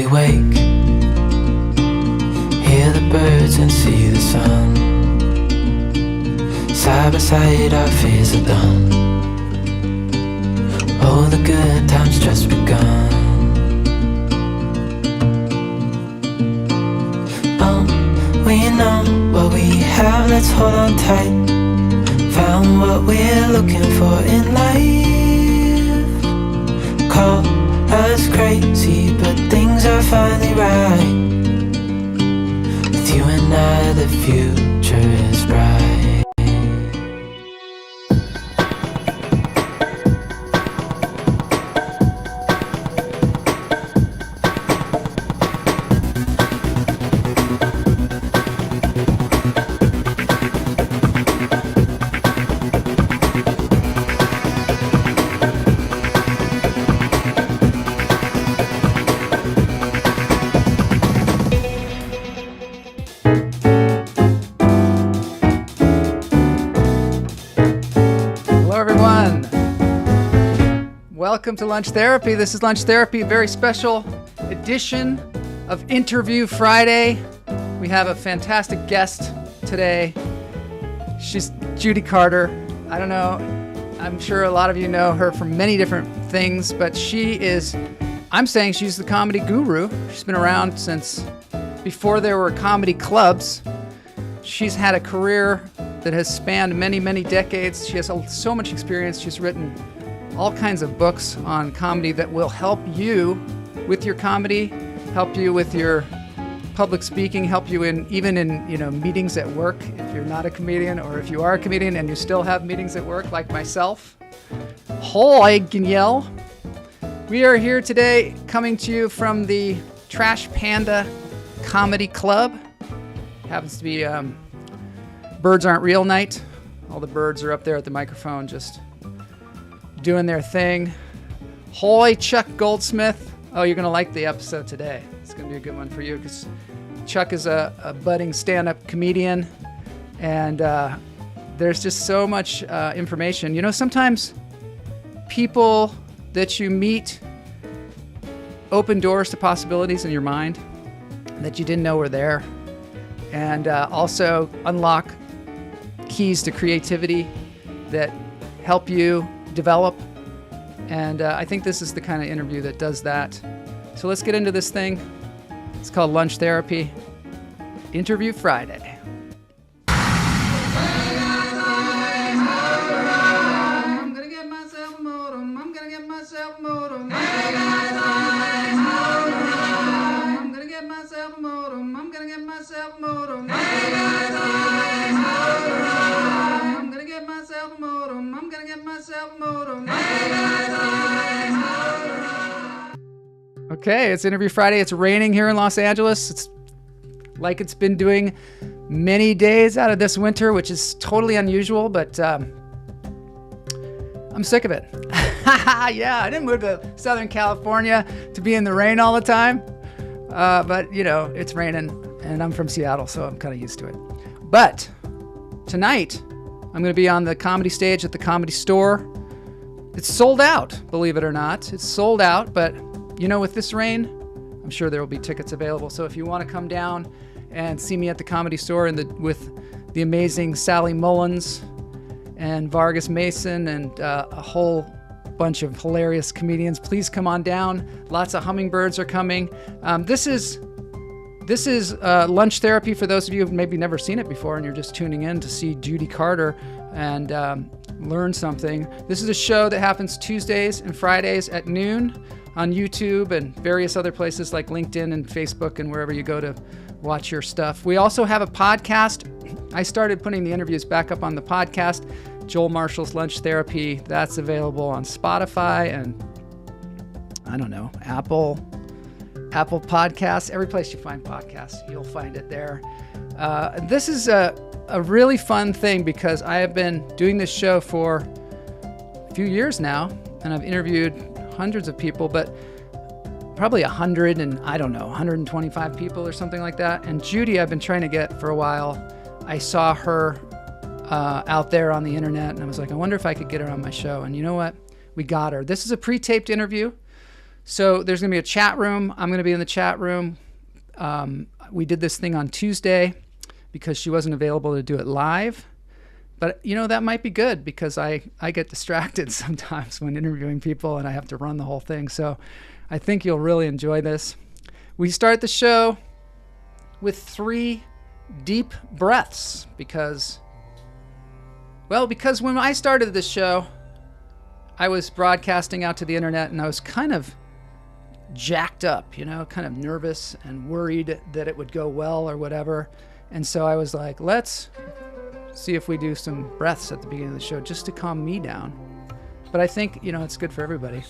wake, hear the birds and see the sun. Side by side our fears are done. Oh, the good times just begun. Oh, we know what we have, let's hold on tight. Found what we're looking for in life. Call us crazy, but things are finally right. With you and I, the future is bright. Welcome to Lunch Therapy. This is Lunch Therapy, a very special edition of Interview Friday. We have a fantastic guest today. She's Judy Carter. I don't know, I'm sure a lot of you know her from many different things, but I'm saying she's the comedy guru. She's been around since before there were comedy clubs. She's had a career that has spanned many, many decades. She has so much experience. She's written all kinds of books on comedy that will help you with your comedy, help you with your public speaking, help you even in meetings at work if you're not a comedian, or if you are a comedian and you still have meetings at work like myself. Hi, Danielle. We are here today coming to you from the Trash Panda Comedy Club. It happens to be Birds Aren't Real night. All the birds are up there at the microphone just doing their thing. Hoy, Chuck Goldsmith. Oh, you're going to like the episode today. It's going to be a good one for you because Chuck is a budding stand-up comedian, and there's just so much information. You know, sometimes people that you meet open doors to possibilities in your mind that you didn't know were there, and also unlock keys to creativity that help you develop, and I think this is the kind of interview that does that. So let's get into this thing. It's called Lunch Therapy, Interview Friday. I'm gonna get myself a modem. I'm gonna get myself a modem. I'm gonna get myself a modem. I'm gonna get myself a modem. I'm gonna get myself a modem. I'm gonna get myself a modem. Okay, it's Interview Friday. It's raining here in Los Angeles. It's like it's been doing many days out of this winter, which is totally unusual, but I'm sick of it. Yeah, I didn't move to Southern California to be in the rain all the time, but it's raining, and I'm from Seattle, so I'm kind of used to it. But tonight, I'm going to be on the comedy stage at the Comedy Store. It's sold out, believe it or not. It's sold out, but with this rain, I'm sure there will be tickets available. So if you want to come down and see me at the Comedy Store with the amazing Sally Mullins and Vargas Mason and a whole bunch of hilarious comedians, please come on down. Lots of hummingbirds are coming. This is Lunch Therapy for those of you who've maybe never seen it before and you're just tuning in to see Judy Carter and learn something. This is a show that happens Tuesdays and Fridays at noon on YouTube and various other places like LinkedIn and Facebook and wherever you go to watch your stuff. We also have a podcast. I started putting the interviews back up on the podcast, Joel Marshall's Lunch Therapy. That's available on Spotify and, I don't know, Apple Podcasts. Every place you find podcasts, you'll find it there. This is a really fun thing because I have been doing this show for a few years now, and I've interviewed hundreds of people, but probably 125 people or something like that. And Judy, I've been trying to get for a while. I saw her out there on the internet, and I was like, I wonder if I could get her on my show. And you know what? We got her. This is a pre-taped interview, So there's going to be a chat room. I'm going to be in the chat room. We did this thing on Tuesday because she wasn't available to do it live. But, that might be good because I get distracted sometimes when interviewing people and I have to run the whole thing. So I think you'll really enjoy this. We start the show with 3 deep breaths because when I started this show, I was broadcasting out to the internet and I was kind of jacked up, kind of nervous and worried that it would go well or whatever. And so I was like, let's see if we do some breaths at the beginning of the show just to calm me down. But I think, it's good for everybody.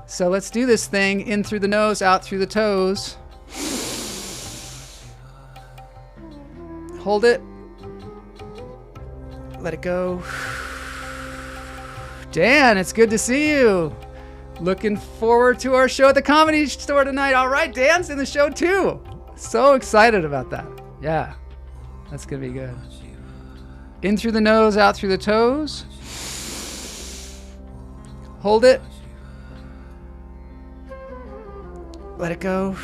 So let's do this thing. In through the nose, out through the toes. Hold it. Let it go. Dan, it's good to see you. Looking forward to our show at the Comedy Store tonight. All right, Dan's in the show too. So excited about that. Yeah, that's going to be good. In through the nose, out through the toes. Hold it. Let it go.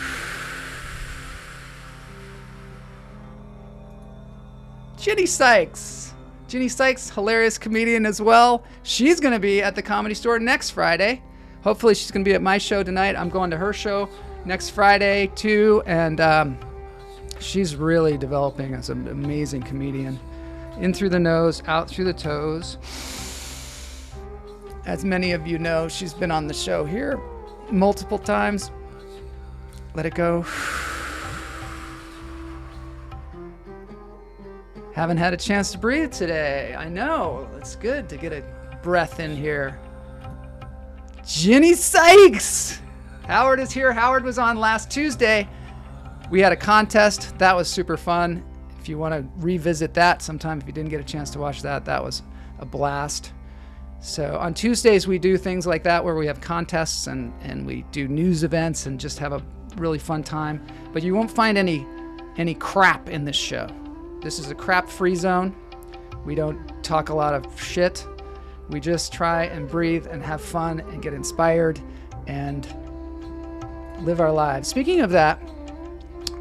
Ginny Sykes. Ginny Sykes, hilarious comedian as well. She's going to be at the Comedy Store next Friday. Hopefully she's going to be at my show tonight. I'm going to her show next Friday too. And she's really developing as an amazing comedian. In through the nose, out through the toes. As many of you know, she's been on the show here multiple times. Let it go. Haven't had a chance to breathe today. I know. It's good to get a breath in here. Ginny Sykes! Howard is here. Howard was on last Tuesday. We had a contest. That was super fun. If you want to revisit that sometime, if you didn't get a chance to watch that, that was a blast. So on Tuesdays, we do things like that where we have contests and we do news events and just have a really fun time. But you won't find any crap in this show. This is a crap-free zone. We don't talk a lot of shit. We just try and breathe and have fun and get inspired and live our lives. Speaking of that,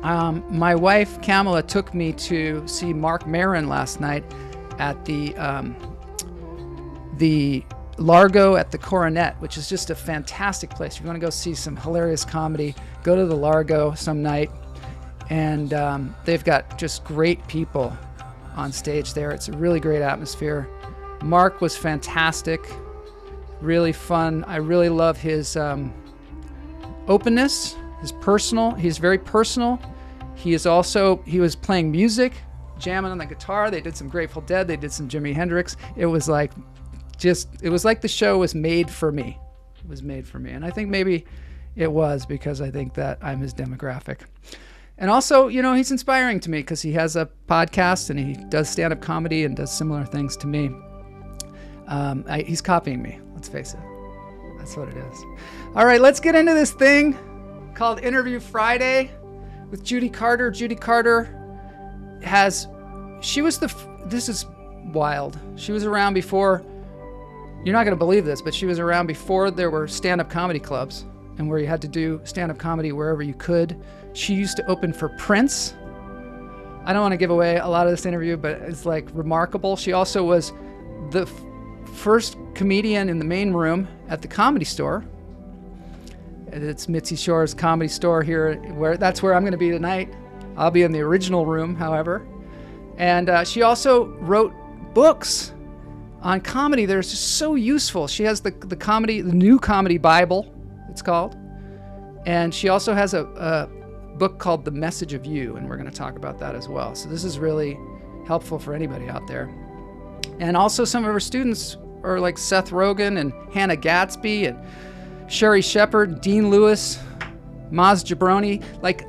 my wife, Kamala, took me to see Mark Maron last night at the Largo at the Coronet, which is just a fantastic place. If you want to go see some hilarious comedy, go to the Largo some night. And they've got just great people on stage there. It's a really great atmosphere. Mark was fantastic, really fun. I really love his openness, he's very personal. He was playing music, jamming on the guitar. They did some Grateful Dead, they did some Jimi Hendrix. It was like the show was made for me. It was made for me. And I think maybe it was because I think that I'm his demographic. And also, he's inspiring to me because he has a podcast and he does stand-up comedy and does similar things to me. He's copying me, let's face it. That's what it is. All right, let's get into this thing called Interview Friday with Judy Carter. Judy Carter this is wild. She was around before, you're not going to believe this, but she was around before there were stand-up comedy clubs and where you had to do stand-up comedy wherever you could. She used to open for Prince. I don't want to give away a lot of this interview, but it's like remarkable. She also was the first comedian in the main room at the Comedy Store. It's Mitzi Shore's Comedy Store here. That's where I'm going to be tonight. I'll be in the original room, however. And she also wrote books on comedy that are just so useful. She has the new comedy Bible, it's called. And she also has a book called The Message of You, and we're going to talk about that as well. So this is really helpful for anybody out there. And also some of her students are like Seth Rogen and Hannah Gadsby and Sherry Shepard, Dean Lewis, Maz Jobrani, like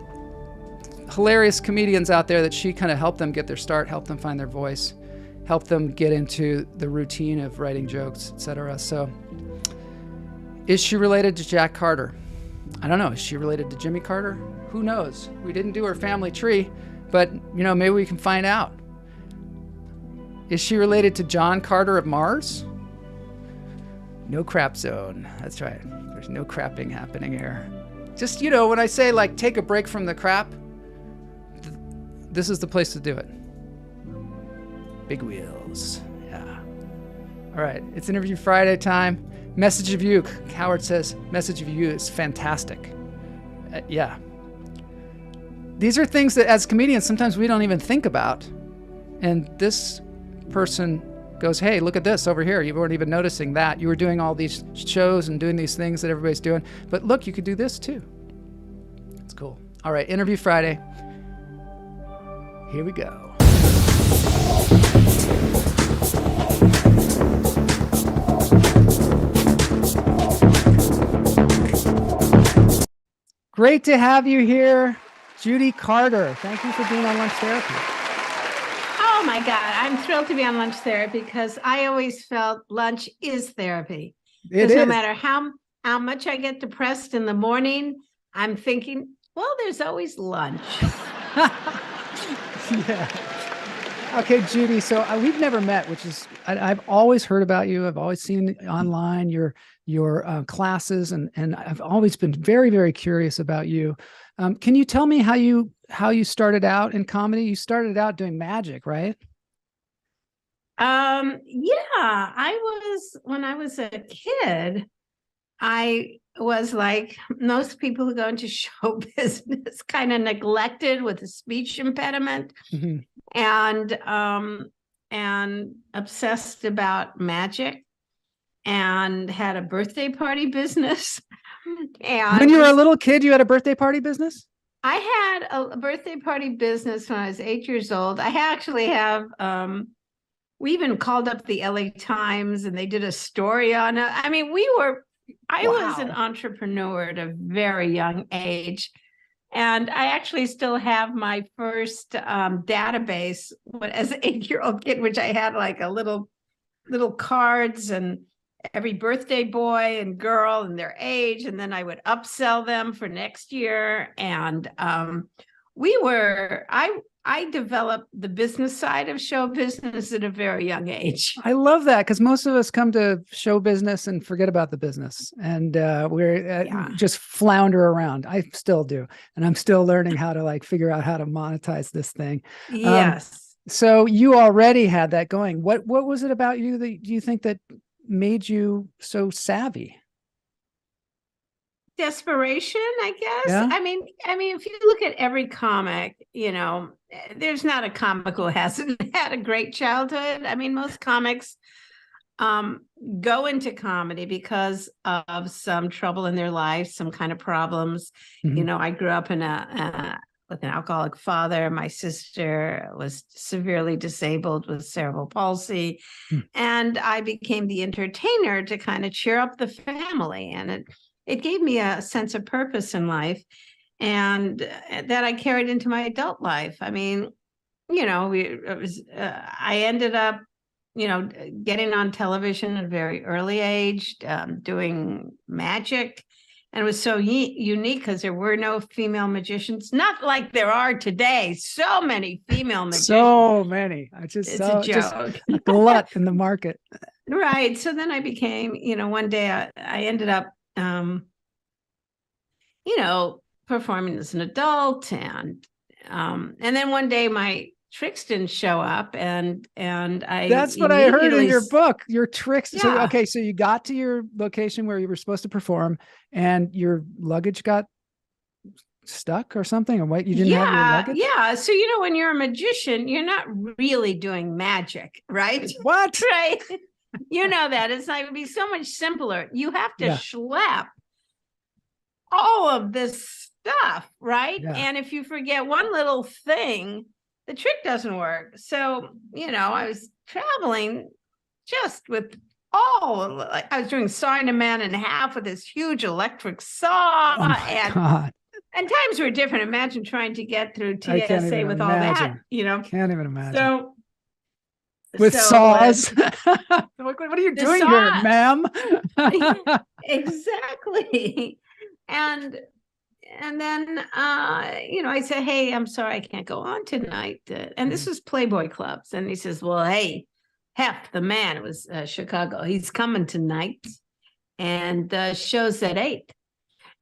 hilarious comedians out there that she kind of helped them get their start, helped them find their voice, helped them get into the routine of writing jokes, etc. So is she related to Jack Carter? I don't know. Is she related to Jimmy Carter? Who knows? We didn't do her family tree, but maybe we can find out. Is she related to John Carter of Mars? No crap zone. That's right. There's no crapping happening here. Just, you know, when I say like take a break from the crap, this is the place to do it. Big wheels. Yeah. All right. It's Interview Friday time. Message of you. Howard says, message of you is fantastic. Yeah. These are things that as comedians, sometimes we don't even think about. And this person goes, hey, look at this over here. You weren't even noticing that. You were doing all these shows and doing these things that everybody's doing. But look, you could do this too. It's cool. All right, Interview Friday. Here we go. Great to have you here, Judy Carter. Thank you for being on Lunch Therapy. Oh my God, I'm thrilled to be on Lunch Therapy because I always felt lunch is therapy. Because no matter how much I get depressed in the morning, I'm thinking, well, there's always lunch. Yeah. Okay, Judy. So we've never met, which is I've always heard about you. I've always seen online your classes, and I've always been very, very curious about you. Can you tell me how you started out in comedy? You started out doing magic, right? Yeah, when I was a kid, I was like most people who go into show business, kind of neglected with a speech impediment, Mm-hmm. and obsessed about magic, and had a birthday party business. And When you were a little kid, you had a birthday party business? I had a birthday party business when I was 8 years old. I actually have, we even called up the LA Times and they did a story on it. I mean, I was an entrepreneur at a very young age. And I actually still have my first database as an 8-year-old kid, which I had like a little cards and every birthday boy and girl and their age. And then I would upsell them for next year. And I developed the business side of show business at a very young age. I love that because most of us come to show business and forget about the business, and we're just flounder around. I still do, and I'm still learning how to like figure out how to monetize this thing. Yes. So you already had that going. What was it about you that you think that made you so savvy? Desperation, I guess. Yeah. I mean, if you look at every comic, you know, there's not a comic who hasn't had a great childhood. I mean, most comics go into comedy because of some trouble in their life, some kind of problems. Mm-hmm. You know, I grew up with an alcoholic father. My sister was severely disabled with cerebral palsy. And I became the entertainer to kind of cheer up the family. And it gave me a sense of purpose in life, and that I carried into my adult life. I mean, you know, I ended up, you know, getting on television at a very early age, doing magic. And it was so unique because there were no female magicians, not like there are today. So many female magicians. So many. It's a joke. Just a glut in the market. Right. So then I became, you know, one day I ended up, you know, performing as an adult, and then one day my tricks didn't show up, and that's what I heard in your book. Your tricks. Yeah. So you got to your location where you were supposed to perform, and your luggage got stuck or something, and you didn't have your luggage. Yeah. So you know, when you're a magician, you're not really doing magic, right? What? Right. You know that it's not. It would be so much simpler. You have to schlep all of this stuff, right? Yeah. And if you forget one little thing, the trick doesn't work. So, you know, I was traveling just with I was doing sawing a man in half with this huge electric saw. God. And times were different. Imagine trying to get through TSA with all that, you know. Can't even imagine. So with saws. What are you doing here, ma'am? Exactly. And then, you know, I said, hey, I'm sorry, I can't go on tonight. And this was Playboy Clubs. And he says, well, hey, Hef, the man, it was Chicago, he's coming tonight. and the show's at 8.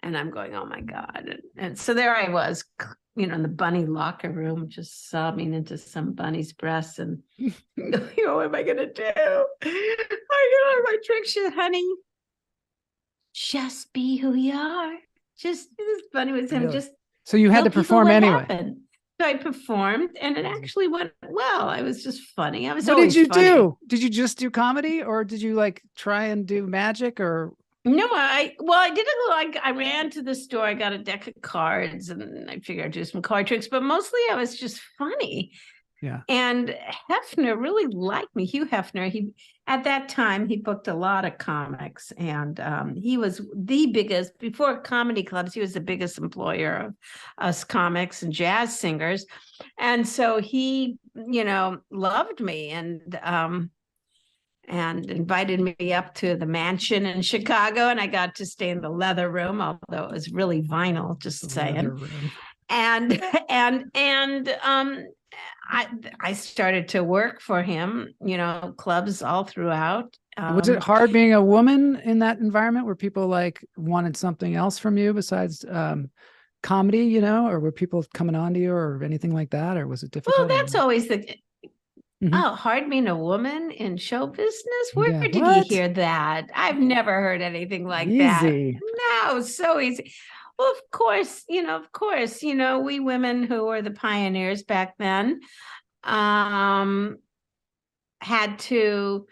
And I'm going, oh my God. And so there I was, in the bunny locker room, just sobbing into some bunny's breasts. And what am I going to do? My trick shit, honey. Just be who you are. Just this bunny was him. Really? Just so you had to perform anyway. Happened. So I performed, and it actually went well. I was just funny. I was. What did you funny. do? Did you just do comedy, or did you like try and do magic, or? No, I did I ran to the store. I got a deck of cards, and I figured I'd do some card tricks. But mostly, I was just funny. Yeah. And Hefner really liked me. Hugh Hefner. At that time, he booked a lot of comics, and he was the biggest, before comedy clubs, he was the biggest employer of us comics and jazz singers. And so he, loved me and invited me up to the mansion in Chicago, and I got to stay in the leather room, although it was really vinyl, just saying. And I started to work for him, clubs all throughout. Was it hard being a woman in that environment where people like wanted something else from you besides comedy, or were people coming on to you or anything like that? Or was it difficult? Well, that's always hard being a woman in show business. Where did you hear that? I've never heard anything like that. No, so easy. Well, of course, we women who were the pioneers back then had to,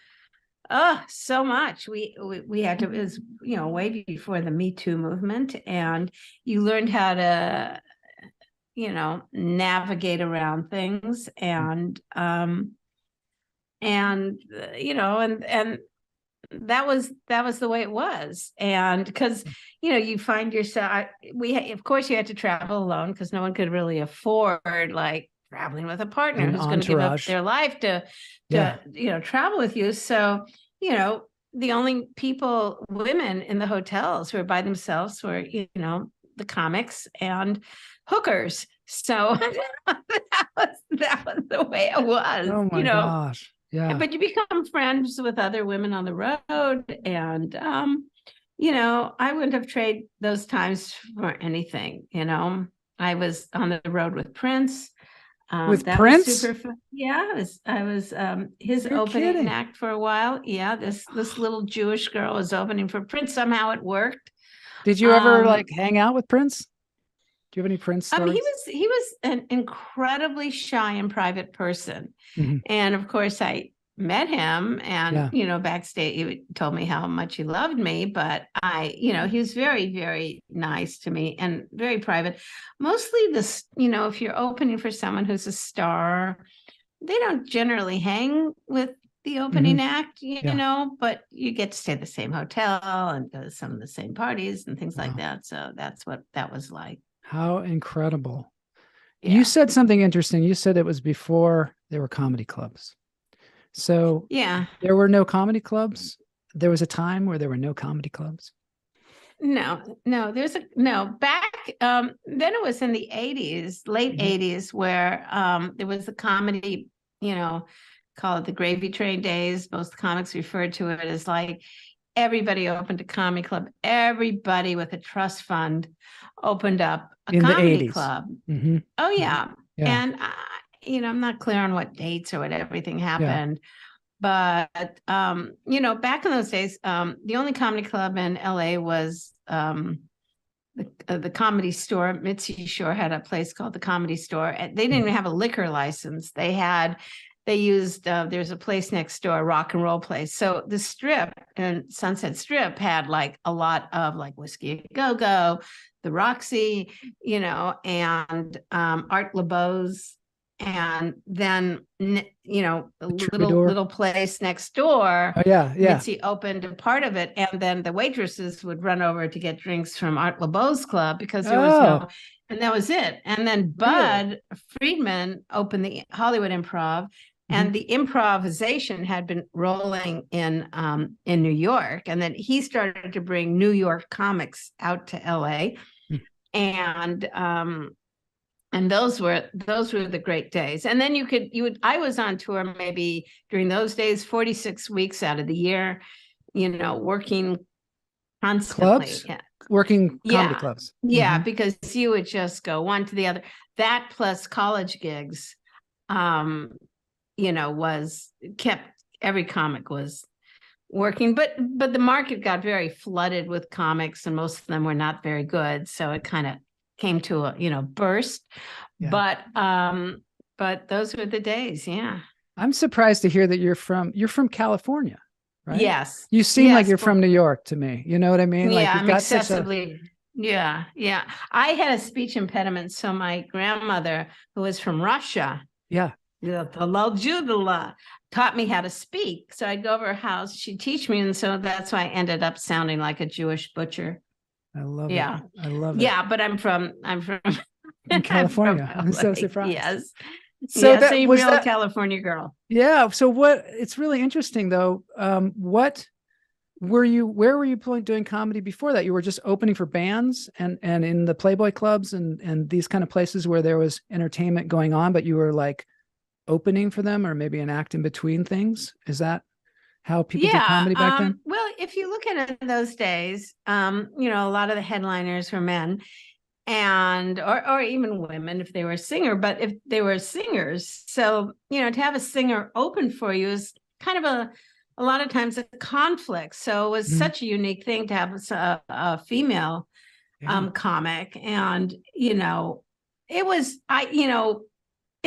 so much. We had to, it was, way before the Me Too movement, and you learned how to, navigate around things and that was the way it was. And because you find yourself, of course you had to travel alone because no one could really afford like traveling with a partner who's going to give up their life to travel with you. So the only women in the hotels who were by themselves were the comics and hookers. So that was the way it was. Oh my gosh. Yeah. But you become friends with other women on the road. And, I wouldn't have traded those times for anything. I was on the road with Prince. With Prince? Was super fun. Yeah, I was his opening act for a while. Yeah, this little Jewish girl was opening for Prince. Somehow it worked. Did you ever like hang out with Prince? Do you have any Prince stories? He was an incredibly shy and private person. Mm-hmm. And of course I met him and, backstage, he told me how much he loved me, but he was very, very nice to me and very private. Mostly this, if you're opening for someone who's a star, they don't generally hang with the opening act, but you get to stay at the same hotel and go to some of the same parties and things like that. So that's what that was like. How incredible. Yeah. You said something interesting. You said it was before there were comedy clubs. So there were no comedy clubs. There was a time where there were no comedy clubs. No, back then it was in the 80s, late 80s, where there was the comedy, call it the gravy train days. Most comics referred to it as like everybody opened a comedy club. Everybody with a trust fund opened up a comedy club. Mm-hmm. Oh yeah. And I'm not clear on what dates or what everything happened, but back in those days, the only comedy club in LA was the Comedy Store. Mitzi Shore had a place called the Comedy Store. They didn't even have a liquor license. They used, there's a place next door, a rock and roll place. So the Strip and Sunset Strip had like a lot of like Whiskey a Go-Go, the Roxy, and Art LeBeau's, and then, a little place next door. Oh, yeah. Mitzi opened a part of it. And then the waitresses would run over to get drinks from Art LeBeau's club because there was and that was it. And then Bud Friedman opened the Hollywood Improv. And the improvisation had been rolling in New York, and then he started to bring New York comics out to LA, and those were the great days. And then I was on tour maybe during those days 46 weeks out of the year, working constantly. Clubs? Yeah. Working comedy Yeah. clubs. Yeah, because you would just go one to the other. That plus college gigs, was kept every comic was working, but the market got very flooded with comics, and most of them were not very good. So it kind of came to a burst. Yeah. But those were the days. Yeah. I'm surprised to hear that you're from California, right? Yes. You seem like you're from New York to me. You know what I mean? Like Yeah, you've I'm got such a excessively. Yeah, yeah. I had a speech impediment, so my grandmother, who was from Russia, yeah. taught me how to speak. So I'd go over her house, she'd teach me, and so that's why I ended up sounding like a Jewish butcher. I love it. Yeah. I love it. Yeah, but I'm from In California. I'm so LA. surprised. Yes. So yes, that a was real that. California girl. Yeah. So it's really interesting though. What where were you doing comedy before that? You were just opening for bands and in the Playboy clubs and these kind of places where there was entertainment going on, but you were like opening for them, or maybe an act in between things. Is that how people did comedy back then? Well, if you look at it in those days, a lot of the headliners were men, and or even women if they were a singer, but if they were singers, so to have a singer open for you is kind of a lot of times a conflict. So it was such a unique thing to have a female comic, and it was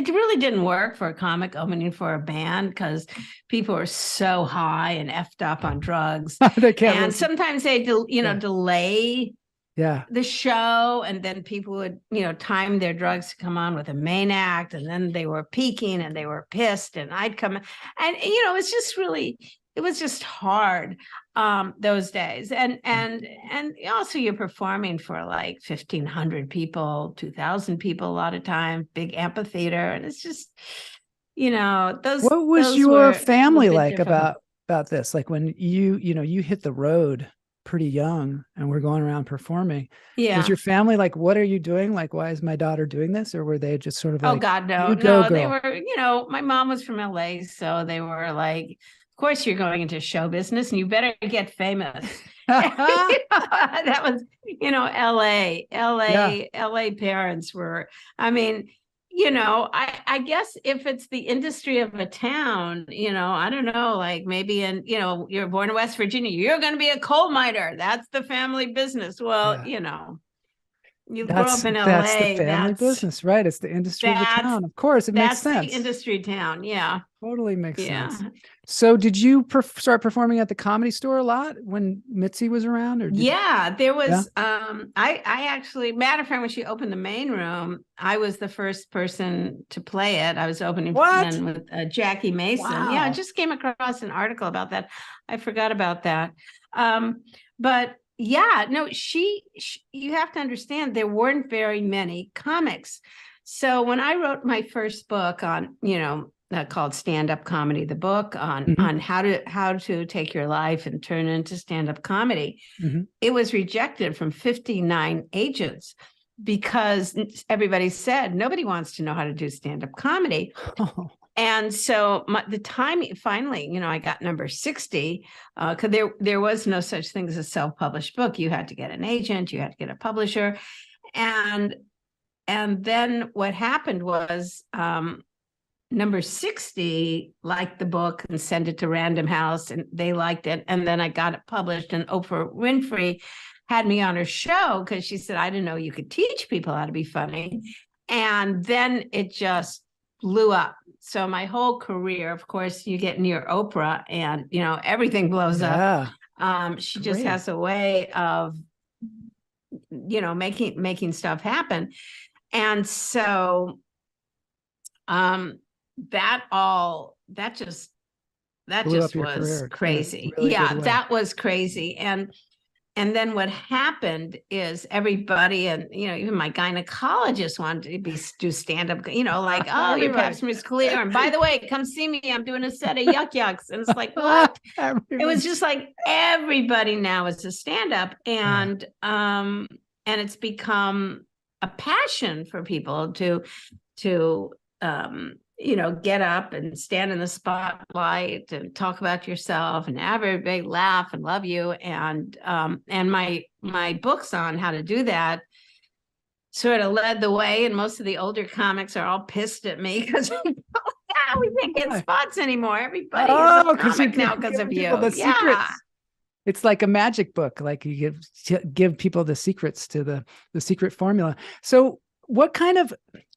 it really didn't work for a comic opening for a band because people were so high and effed up on drugs. They can't and listen. sometimes they delay the show, and then people would time their drugs to come on with a main act, and then they were peaking and they were pissed, and I'd come, and it was just hard those days, and also you're performing for like 1,500 people, 2,000 people a lot of time, big amphitheater, and it's just those. What was those your were family like difficult. about this? Like when you hit the road pretty young and we're going around performing. Yeah. Was your family like, what are you doing? Like, why is my daughter doing this? Or were they just sort of like, oh God, no, you go, girl. They were, my mom was from LA, so they were like, of course you're going into show business and you better get famous. That was, LA parents were, I guess if it's the industry of a town, I don't know, like maybe you're born in West Virginia, you're going to be a coal miner. That's the family business. Well, you grow up in LA. That's the family business, right? It's the industry of the town. Of course, it makes sense. That's the industry town. Yeah. Totally makes sense. So did you start performing at the Comedy Store a lot when Mitzi was around? Or there was, I actually, matter of fact, when she opened the main room, I was the first person to play it. I was opening then with Jackie Mason. Wow. Yeah, I just came across an article about that. I forgot about that. But yeah, no, you have to understand there weren't very many comics. So when I wrote my first book on, called Stand-Up Comedy, the book on how to take your life and turn it into stand-up comedy, it was rejected from 59 agents because everybody said nobody wants to know how to do stand-up comedy. Oh. And so the time finally, I got number 60, because there was no such thing as a self-published book. You had to get an agent, you had to get a publisher. And then what happened was number 60 liked the book and sent it to Random House, and they liked it. And then I got it published, and Oprah Winfrey had me on her show because she said, I didn't know you could teach people how to be funny. And then it just blew up. So my whole career, of course, you get near Oprah and, everything blows up. She just has a way of, making stuff happen. And so that just was crazy. Really that was crazy. And then what happened is everybody, and even my gynecologist wanted to do stand-up, like, oh, your pap smear's clear. And by the way, come see me. I'm doing a set of yuck yucks. And it's like, what? It was just like everybody now is a stand-up. And it's become a passion for people to get up and stand in the spotlight and talk about yourself and have everybody laugh and love you. And my books on how to do that sort of led the way. And most of the older comics are all pissed at me because we can't get spots anymore. Everybody is a comic now because of you. The secrets. It's like a magic book. Like you give people the secrets to the secret formula. So what kind of,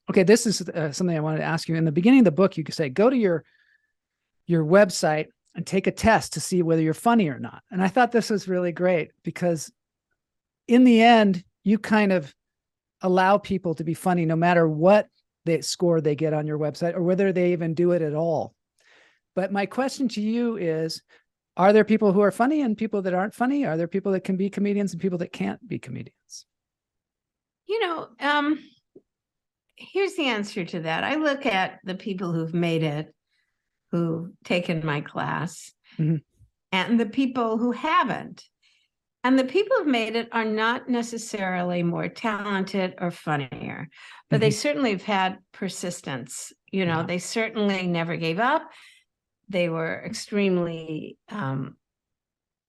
okay, this is something I wanted to ask you. In the beginning of the book, you could say, go to your website and take a test to see whether you're funny or not. And I thought this was really great because in the end, you kind of allow people to be funny no matter what score they get on your website or whether they even do it at all. But my question to you is, are there people who are funny and people that aren't funny? Are there people that can be comedians and people that can't be comedians? Here's the answer to that. I look at the people who've made it, who've taken my class, and the people who haven't. And the people who've made it are not necessarily more talented or funnier, but they certainly have had persistence. They certainly never gave up. They were extremely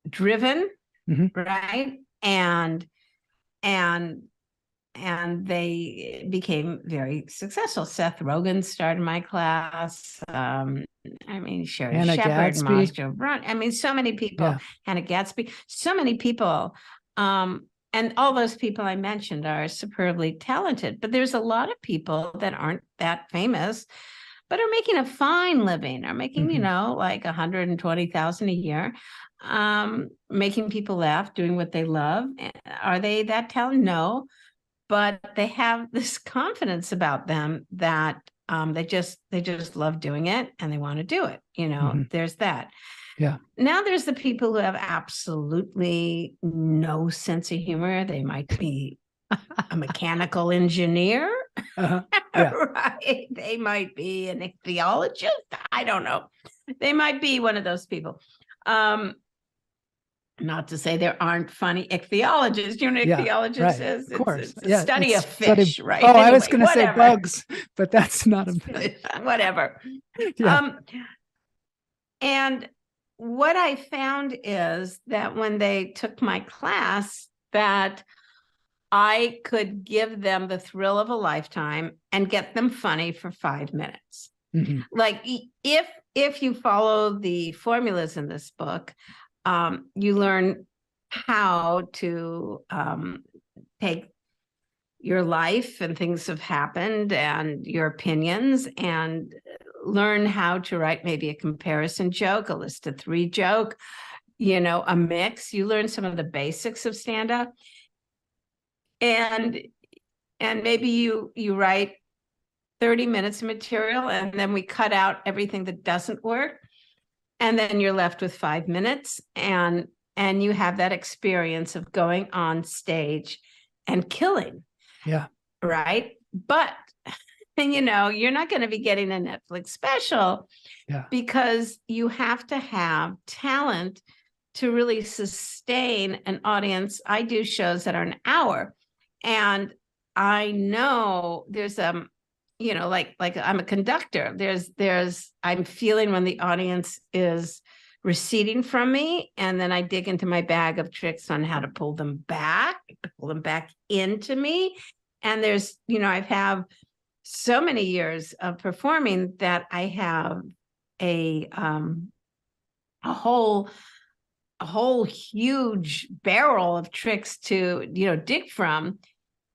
driven, right? And they became very successsul. Seth Rogan started my class. Sherry Hannah Shepherd, Gadsby. Maz Jobrani. So many people. Hannah Gadsby. So many people. And all those people I mentioned are superbly talented. But there's a lot of people that aren't that famous, but are making a fine living, are making, like $120,000 a year, making people laugh, doing what they love. Are they that talented? No. But they have this confidence about them that they just love doing it and they want to do it. There's that. Yeah. Now there's the people who have absolutely no sense of humor. They might be a mechanical engineer, right? They might be an ichthyologist. I don't know. They might be one of those people. Not to say there aren't funny ichthyologists. Ichthyologist is? Of course. It's a study of fish, right? Oh, anyway, I was going to say whatever. bugs, but that's not a whatever. Yeah. And what I found is that when they took my class, that I could give them the thrill of a lifetime and get them funny for 5 minutes. Like if you follow the formulas in this book, you learn how to take your life and things have happened and your opinions and learn how to write maybe a comparison joke, a list of 3 joke, a mix. You learn some of the basics of stand-up. And maybe you write 30 minutes of material and then we cut out everything that doesn't work. And then you're left with 5 minutes and you have that experience of going on stage and killing. Yeah. Right. But, you're not going to be getting a Netflix special because you have to have talent to really sustain an audience. I do shows that are an hour and I know there's like I'm a conductor. I'm feeling when the audience is receding from me, and then I dig into my bag of tricks on how to pull them back into me. And there's, I've have so many years of performing that I have a whole huge barrel of tricks to, dig from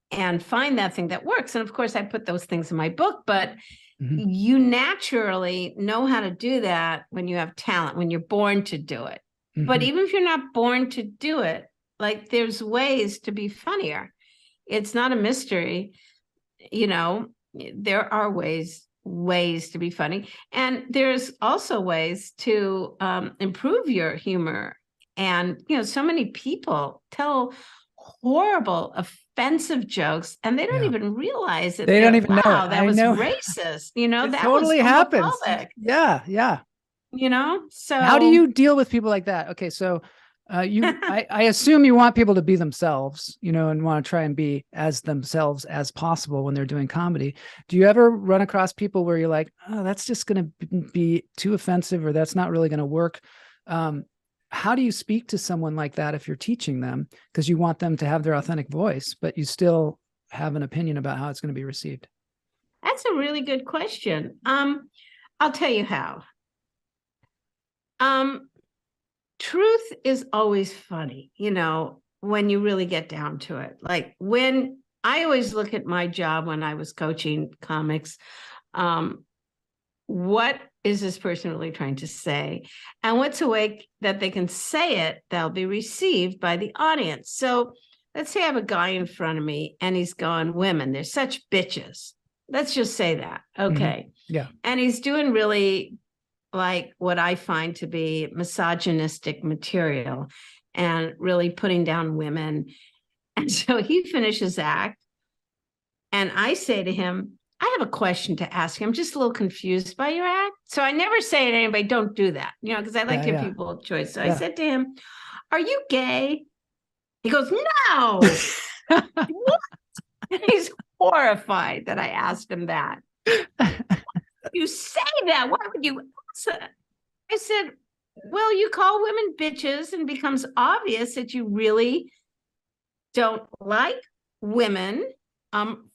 and find that thing that works. And of course, I put those things in my book, but you naturally know how to do that when you have talent, when you're born to do it. But even if you're not born to do it, like there's ways to be funnier. It's not a mystery. There are ways to be funny. And there's also ways to improve your humor. And, so many people tell horrible, offensive jokes, and they don't even realize it. They don't even know. That was racist. That totally was happens. homophobic. Yeah. So how do you deal with people like that? Okay, so I assume you want people to be themselves, and want to try and be as themselves as possible when they're doing comedy. Do you ever run across people where you're like, oh, that's just going to be too offensive, or that's not really going to work? How do you speak to someone like that if you're teaching them? Because you want them to have their authentic voice, but you still have an opinion about how it's going to be received. That's a really good question. I'll tell you how. Truth is always funny, when you really get down to it. Like when I always look at my job when I was coaching comics, what is this person really trying to say? And what's a way that they can say it that'll be received by the audience? So let's say I have a guy in front of me and he's going, women, they're such bitches. Let's just say that. Okay. Mm-hmm. Yeah. And he's doing really like what I find to be misogynistic material and really putting down women. And so he finishes his act and I say to him, I have a question to ask you. I'm just a little confused by your act. So I never say to anybody, don't do that, because I like to give people a choice. So I said to him, are you gay? He goes, no. What? And he's horrified that I asked him that. You say that? Why would you ask that? I said, well, you call women bitches and it becomes obvious that you really don't like women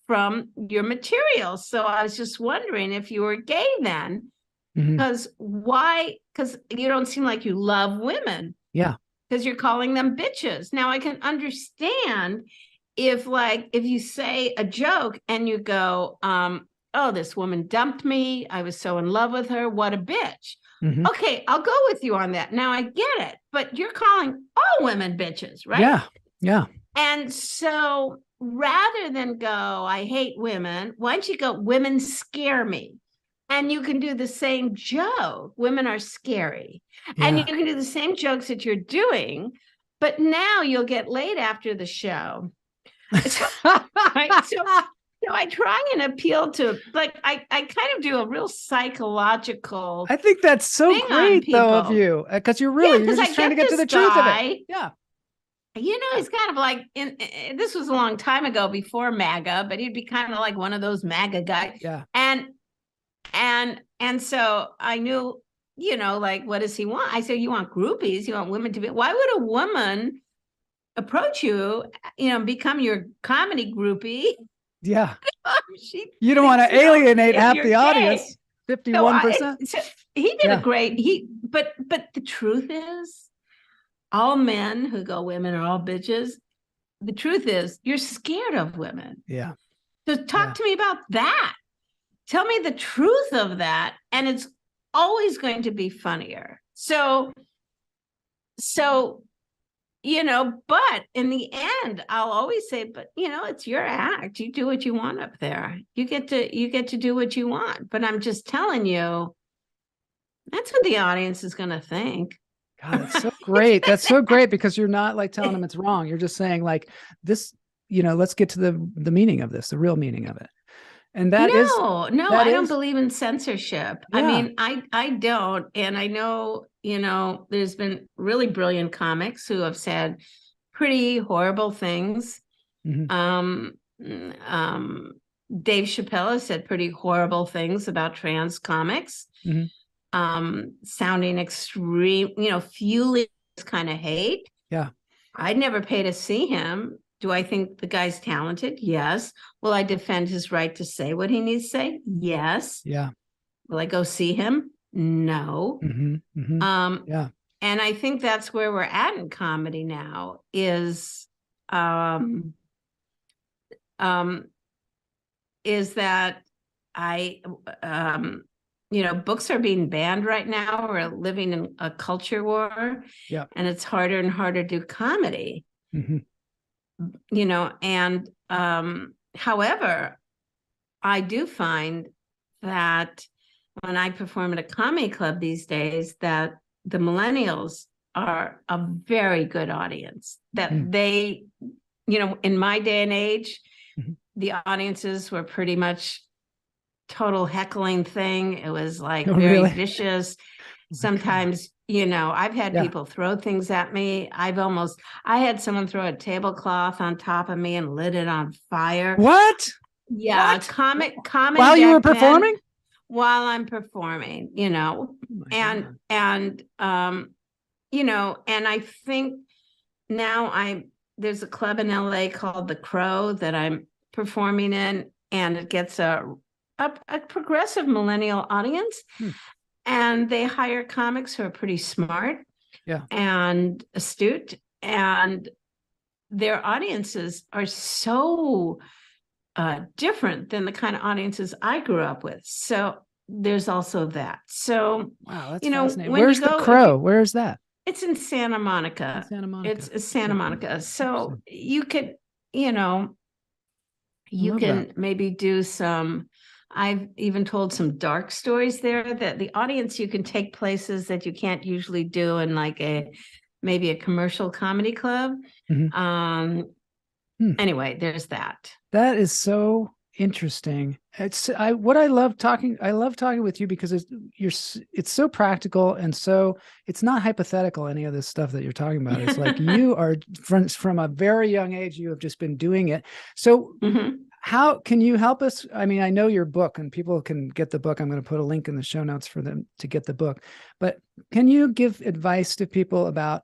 from your material. So I was just wondering if you were gay then, because why? Because you don't seem like you love women. Yeah. Because you're calling them bitches. Now I can understand if you say a joke and you go, oh, this woman dumped me. I was so in love with her. What a bitch. Mm-hmm. Okay, I'll go with you on that. Now I get it. But you're calling all women bitches, right? Yeah. Yeah. And so rather than go, I hate women, why don't you go, women scare me? And you can do the same joke. Women are scary. Yeah. And you can do the same jokes that you're doing, but now you'll get laid after the show. Right? So I try and appeal to, I kind of do a real psychological. I think that's so great, though, of you, because you're just trying to get to the truth of it. Yeah. He's kind of like, this was a long time ago before MAGA, but he'd be kind of like one of those MAGA guys. Yeah. And so I knew, what does he want? I said, you want groupies, you want women to be, why would a woman approach you, become your comedy groupie? Yeah. You don't want to alienate half the audience. 51%. So he did a great, but the truth is, all men who go, women are all bitches. The truth is, you're scared of women. Yeah. So talk to me about that. Tell me the truth of that. And it's always going to be funnier. So, but in the end, I'll always say, but it's your act. You do what you want up there. You get to do what you want. But I'm just telling you, that's what the audience is going to think. God, that's so great. That's so great because you're not like telling them it's wrong. You're just saying like this, let's get to the meaning of this, the real meaning of it. And I don't believe in censorship. Yeah. I mean, I don't. And I know, there's been really brilliant comics who have said pretty horrible things. Mm-hmm. Dave Chappelle has said pretty horrible things about trans comics. Mm-hmm. Sounding extreme, fueling this kind of hate. Yeah. I'd never pay to see him. Do I think the guy's talented? Yes. Will I defend his right to say what he needs to say? Yes. Yeah. Will I go see him? No. Mm-hmm. Mm-hmm. Yeah. And I think that's where we're at in comedy now is that books are being banned right now. We're living in a culture war. Yeah. And it's harder and harder to do comedy. Mm-hmm. However, I do find that when I perform at a comedy club these days, that the millennials are a very good audience. That they, in my day and age, the audiences were pretty much total heckling thing. It was like very vicious. Sometimes, I've had people throw things at me. I had someone throw a tablecloth on top of me and lit it on fire. What? Yeah. What? Comedy. While you were performing? While I'm performing, Oh and I think now there's a club in LA called The Crow that I'm performing in, and it gets a progressive millennial audience. And they hire comics who are pretty smart and astute, and their audiences are so different than the kind of audiences I grew up with. So there's also that. So, wow, that's fascinating. Where's The Crow? Where is that? It's in Santa Monica. It's Santa Monica. So you could, you can maybe do some. I've even told some dark stories there that the audience, you can take places that you can't usually do in like maybe a commercial comedy club. Anyway, there's that. That is so interesting. I love talking with you because it's so practical, and so it's not hypothetical, any of this stuff that you're talking about. It's like you are from a very young age, you have just been doing it. So how can you help us? I mean, I know your book, and people can get the book. I'm going to put a link in the show notes for them to get the book. But can you give advice to people about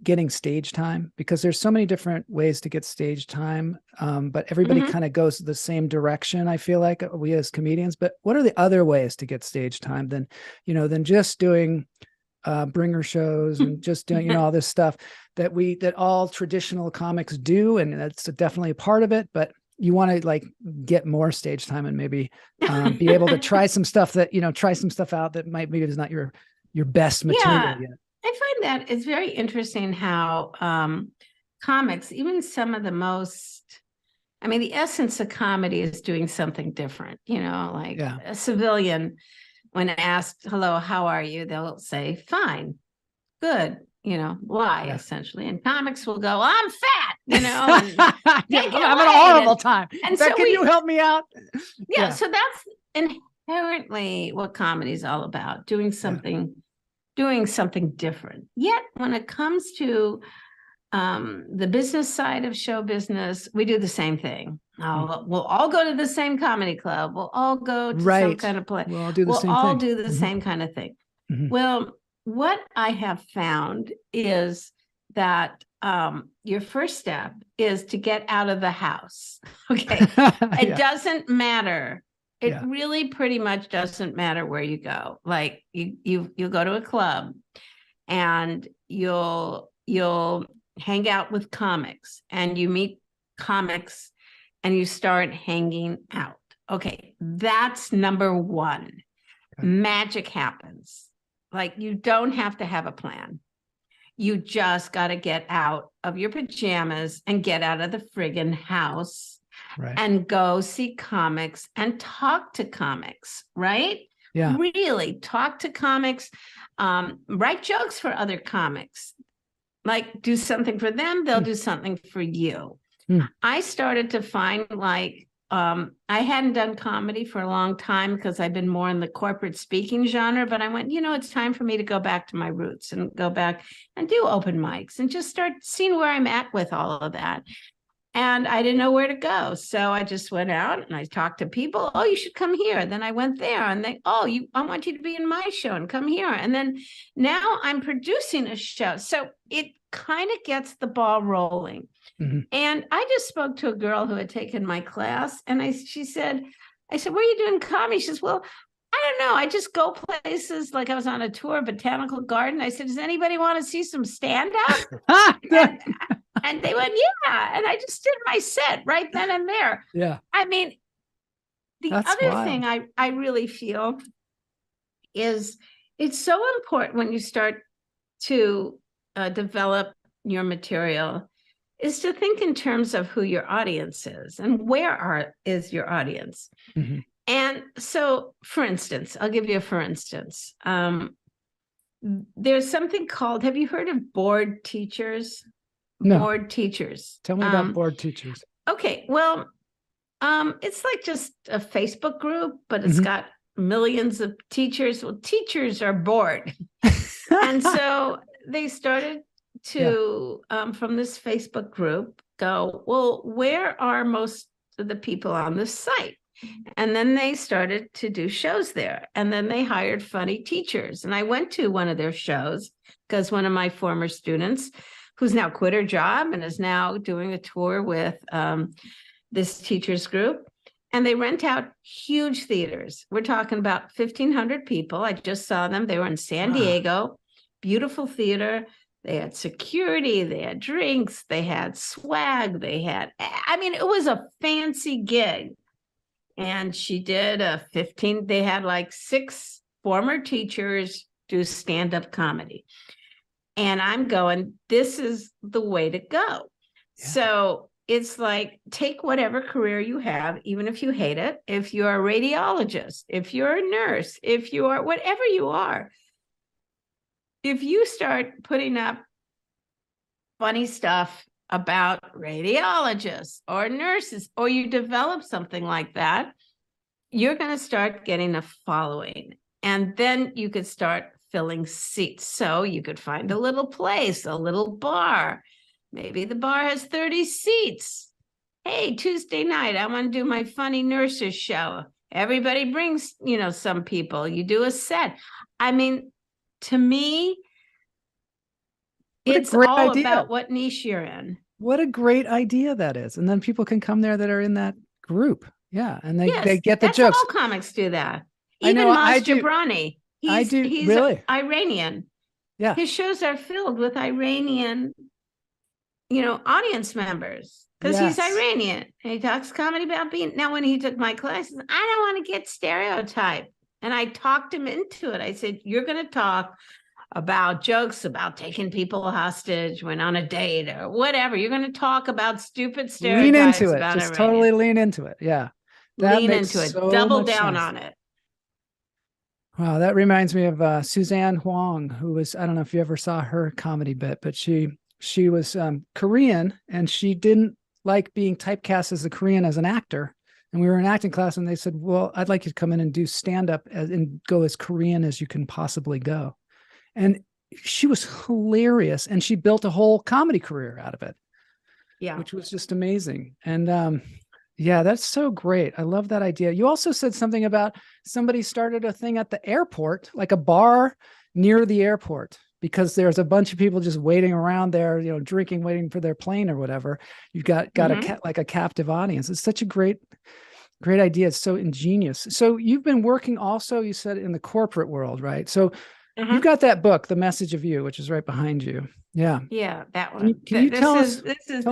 getting stage time? Because there's so many different ways to get stage time, but everybody kind of goes the same direction, I feel like, we as comedians. But what are the other ways to get stage time than just doing bringer shows and just doing all this stuff that all traditional comics do, and that's definitely a part of it, but you want to like get more stage time and maybe be able to try some stuff out that maybe is not your best material yet. I find that it's very interesting how comics, even some of the the essence of comedy is doing something different, like a civilian, when asked, hello, how are you? They'll say, fine, good, lie, essentially. And comics will go, I'm fat, and I'm having a horrible time. And so can you help me out? So that's inherently what comedy is all about, doing something different. Yet when it comes to the business side of show business, we do the same thing. We'll all go to the same comedy club. We'll all go to some kind of play. We'll all do the same kind of thing. Well, what I have found is that your first step is to get out of the house. Okay. It doesn't matter. It really pretty much doesn't matter where you go. Like you'll go to a club and you'll hang out with comics, and you meet comics and you start hanging out. Okay. That's number one. Okay. Magic happens. Like, you don't have to have a plan. You just got to get out of your pajamas and get out of the friggin' house. Right. And go see comics and talk to comics, right? Yeah. Really talk to comics, write jokes for other comics, like do something for them. They'll do something for you. I started to find I hadn't done comedy for a long time because I've been more in the corporate speaking genre, but I went, it's time for me to go back to my roots and go back and do open mics and just start seeing where I'm at with all of that. And I didn't know where to go. So I just went out and I talked to people. Oh, you should come here. Then I went there and I want you to be in my show and come here. And then now I'm producing a show. So it kind of gets the ball rolling. And I just spoke to a girl who had taken my class, and I said, where are you doing comedy? She says, well, I don't know. I just go places. Like, I was on a tour of Botanical Garden. I said, does anybody want to see some stand-up? And they went, yeah. And I just did my set right then and there. Yeah. I mean, That's other wild. Thing I really feel is it's so important when you start to develop your material is to think in terms of who your audience is and where is your audience. And so, for instance, I'll give you a for instance. There's something called, have you heard of bored teachers? No. Bored teachers. Tell me about bored teachers. Okay, well, it's like just a Facebook group, but it's got millions of teachers. Well, teachers are bored. And so they started to, from this Facebook group, go, well, where are most of the people on this site? And then they started to do shows there. And then they hired funny teachers. And I went to one of their shows because one of my former students, who's now quit her job and is now doing a tour with this teachers group. And they rent out huge theaters. We're talking about 1,500 people. I just saw them. They were in San Diego, beautiful theater. They had security, they had drinks, they had swag, it was a fancy gig. And she did they had like 6 former teachers do stand-up comedy. And I'm going, this is the way to go. Yeah. So it's like, take whatever career you have, even if you hate it, if you're a radiologist, if you're a nurse, if you are whatever you are, if you start putting up funny stuff about radiologists or nurses, or you develop something like that, you're going to start getting a following. And then you could start filling seats. So you could find a little place, a little bar. Maybe the bar has 30 seats. Hey, Tuesday night, I want to do my funny nurses show. Everybody brings, some people. You do a set. I mean, to me, it's all about what niche you're in. What a great idea that is. And then people can come there that are in that group. Yeah. And they get the jokes. All comics do that. Even Maz Jobrani. He's really? Iranian. Yeah. His shows are filled with Iranian, audience members because he's Iranian. And he talks comedy about being. Now, when he took my classes, I don't want to get stereotyped. And I talked him into it. I said, you're going to talk about jokes about taking people hostage when on a date or whatever. You're going to talk about stupid stereotypes. Lean into it. Just totally lean into it. Yeah. Lean into it. Double down on it. Wow. That reminds me of Suzanne Huang, who was, I don't know if you ever saw her comedy bit, but she was Korean and she didn't like being typecast as a Korean as an actor. And we were in acting class and they said, well, I'd like you to come in and do stand-up and go as Korean as you can possibly go. And she was hilarious. And she built a whole comedy career out of it. Yeah. Which was just amazing. And yeah, that's so great. I love that idea. You also said something about somebody started a thing at the airport, like a bar near the airport, because there's a bunch of people just waiting around there, drinking, waiting for their plane or whatever. You've got a captive audience. It's such a great idea. It's so ingenious. So you've been working also, you said, in the corporate world, right? So you've got that book, The Message of You, which is right behind you. Yeah. Yeah, that one. Can you tell us? This is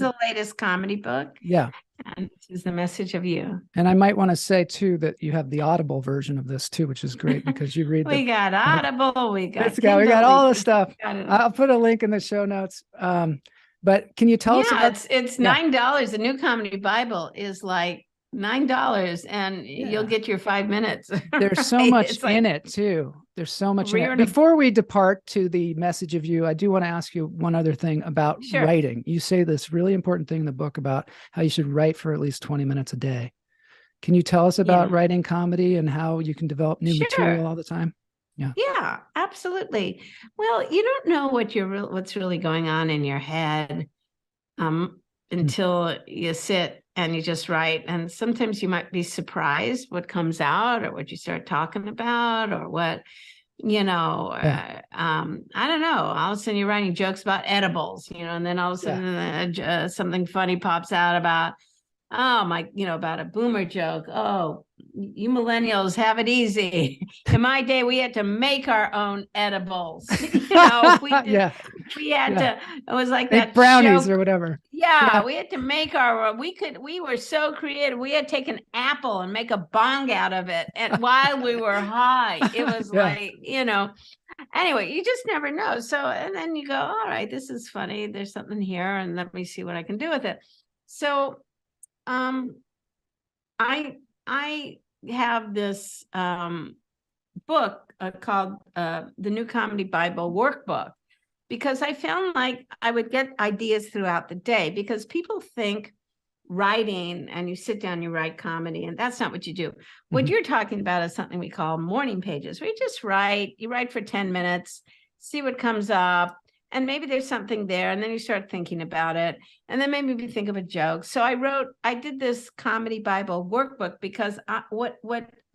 the latest comedy book. Yeah. And this is The Message of You. And I might want to say too that you have the Audible version of this too, which is great because you read. We got Audible. We got all the stuff. I'll put a link in the show notes. But can you tell us about? It's $9. The New Comedy Bible is like $9, and you'll get your 5 minutes. There's so much in it too. There's so much in it. Before we depart to The Message of You, I do want to ask you one other thing about writing. You say this really important thing in the book about how you should write for at least 20 minutes a day. Can you tell us about writing comedy and how you can develop new material all the time? Yeah, absolutely. Well, you don't know what's really going on in your head until you sit and you just write. And sometimes you might be surprised what comes out or what you start talking about or what, I don't know. All of a sudden you're writing jokes about edibles, and then all of a sudden something funny pops out about, about a boomer joke. Oh, you millennials have it easy. In my day, we had to make our own edibles. We had to, it was like make that brownies or whatever. Yeah, we had to make we were so creative. We had to take an apple and make a bong out of it. And while we were high, it was anyway, you just never know. So, and then you go, all right, this is funny. There's something here and let me see what I can do with it. So, I have this book called The New Comedy Bible Workbook, because I found like I would get ideas throughout the day, because people think writing and you sit down, you write comedy, and that's not what you do. What you're talking about is something we call morning pages, where you just you write for 10 minutes, see what comes up, and maybe there's something there, and then you start thinking about it, and then maybe you think of a joke. So I did this Comedy Bible workbook because what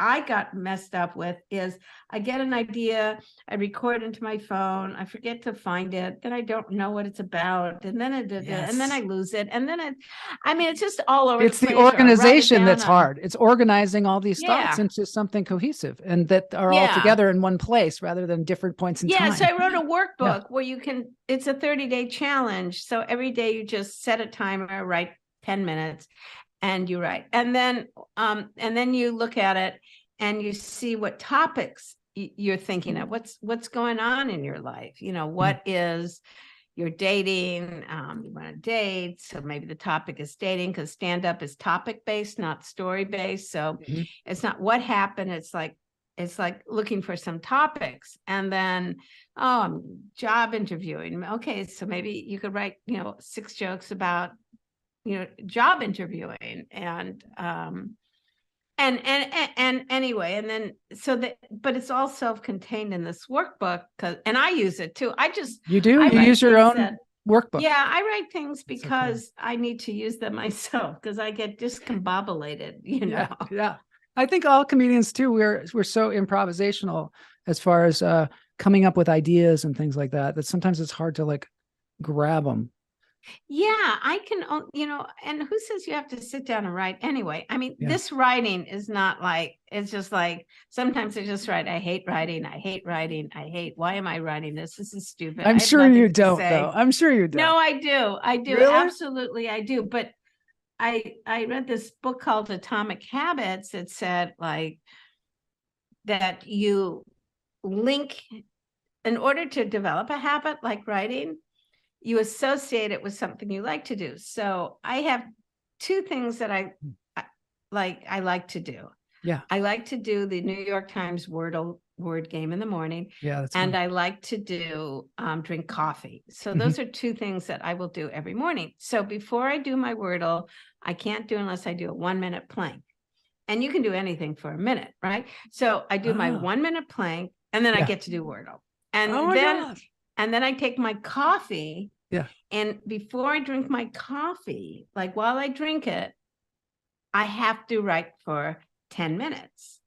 I got messed up with is I get an idea, I record into my phone, I forget to find it, then I don't know what it's about, and then and then I lose it, and then it's just all over. It's the the place, organization that's hard. It's organizing all these thoughts into something cohesive and that are all together in one place rather than different points in time. So I wrote a workbook where it's a 30-day challenge. So every day you just set a timer, write 10 minutes, and you write. And then you look at it and you see what topics you're thinking of, what's going on in your life. What is you're dating, you want to date. So maybe the topic is dating, because stand-up is topic-based, not story-based. So it's not what happened. It's like looking for some topics. And then, I'm job interviewing. Okay, so maybe you could write, 6 jokes about, job interviewing and anyway, and then but it's all self-contained in this workbook, and I use it too. You use your own workbook. Yeah, I write things because I need to use them myself, because I get discombobulated, Yeah. I think all comedians too, we're so improvisational as far as coming up with ideas and things like that sometimes it's hard to grab them. Yeah, I can, and who says you have to sit down and write anyway? This writing is not it's just sometimes I just write, I hate writing. Why am I writing this? This is stupid. I'm sure you don't, though. I'm sure you don't. No, I do. Really? Absolutely, I do. But I read this book called Atomic Habits that said that you link, in order to develop a habit like writing, you associate it with something you like to do. So I have 2 things that I like to do. Yeah. I like to do the New York Times word game in the morning. Yeah. That's and fun. I like to do drink coffee. So those are 2 things that I will do every morning. So before I do my Wordle, I can't do unless I do a 1-minute plank. And you can do anything for a minute, right? So I do my 1-minute plank, and then I get to do Wordle. And then I take my coffee. Yeah. And before I drink my coffee, while I drink it, I have to write for 10 minutes.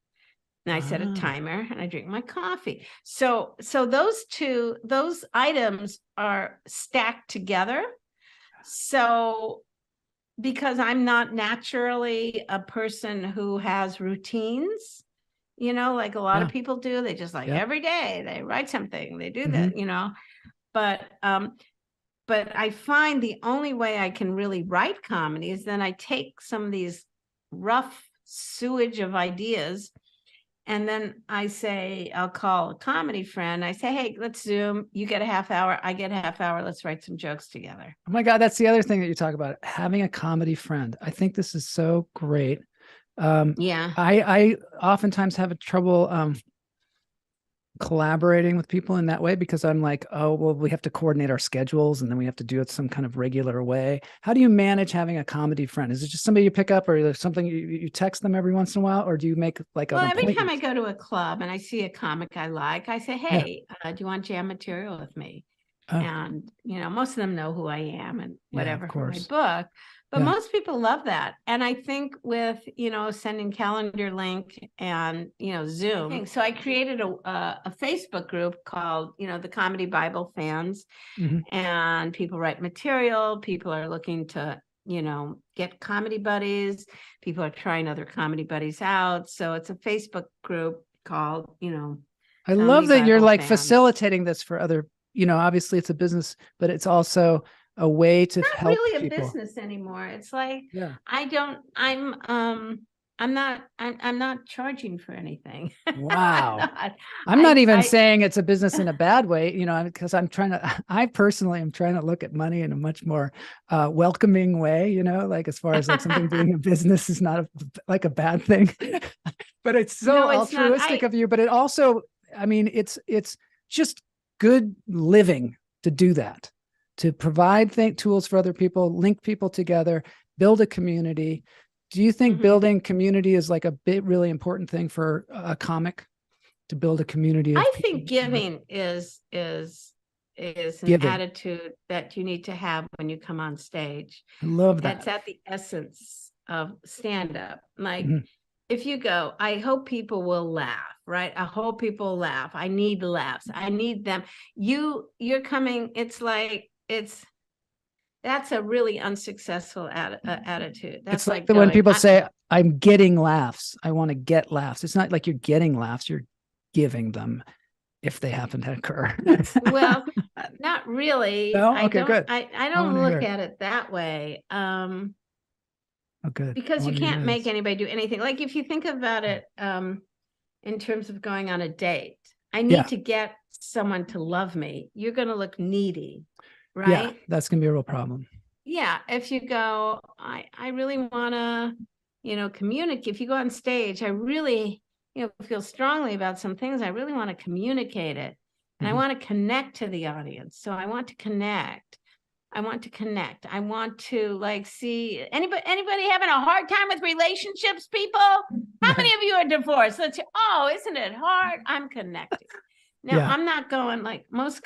And I set a timer and I drink my coffee. So those items are stacked together. So because I'm not naturally a person who has routines, like a lot of people do, they just every day they write something, they do that, but I find the only way I can really write comedy is then I take some of these rough sewage of ideas, and then I'll call a comedy friend. I say, hey, let's Zoom. You get a half hour, I get a half hour. Let's write some jokes together. Oh my God, that's the other thing that you talk about, having a comedy friend. I think this is so great. I oftentimes have trouble collaborating with people in that way, because I'm we have to coordinate our schedules, and then we have to do it some kind of regular way. How do you manage having a comedy friend? Is it just somebody you pick up, or is there something you text them every once in a while, or do you make every time I go to a club and I see a comic I like, I say, hey, do you want jam material with me? And most of them know who I am and whatever for my book. But most people love that. And I think with, sending calendar link and, Zoom. So I created a Facebook group called, the Comedy Bible Fans. And people write material. People are looking to, get comedy buddies. People are trying other comedy buddies out. So it's a Facebook group called, I love that you're facilitating this for other, obviously it's a business, but it's also a way to help really a people. Business anymore. It's I'm not charging for anything. Wow. I'm not even saying it's a business in a bad way, because I personally am trying to look at money in a much more welcoming way, as far as something being a business is not a bad thing, but it's so altruistic of you. But it also, it's just good living to do that, to provide tools for other people, link people together, build a community. Do you think Mhm. building community is like a really important thing for a comic, to build a community of I people? think giving is an Giving. attitude that you need to have when you come on stage. I love That's that. at the essence of stand-up. Like, Mhm. if you go, I hope people will laugh, right? I hope people laugh. I need laughs. I need them. You're coming, it's like, that's a really unsuccessful attitude. That's It's like like when going, people say, I'm getting laughs. I want to get laughs. It's not like you're getting laughs. You're giving them if they happen to occur. well, not really. No? I Okay, don't, good. I I want don't to look hear. at it that way. Oh, good. I Because you want to hear can't make this. anybody do anything. Like, if you think about it, in terms of going on a date, I Yeah. need to get someone to love me. You're going to look needy, Yeah, right? that's going to be a real problem. Yeah. If you go, I really want to, communicate. If you go on stage, I really, feel strongly about some things. I really want to communicate it. And I Mhm. want to connect to the audience. So I want to connect. I want to like see anybody having a hard time with relationships, people. How many of you are divorced? Oh, isn't it hard? I'm connecting. Now, Yeah. I'm not going like most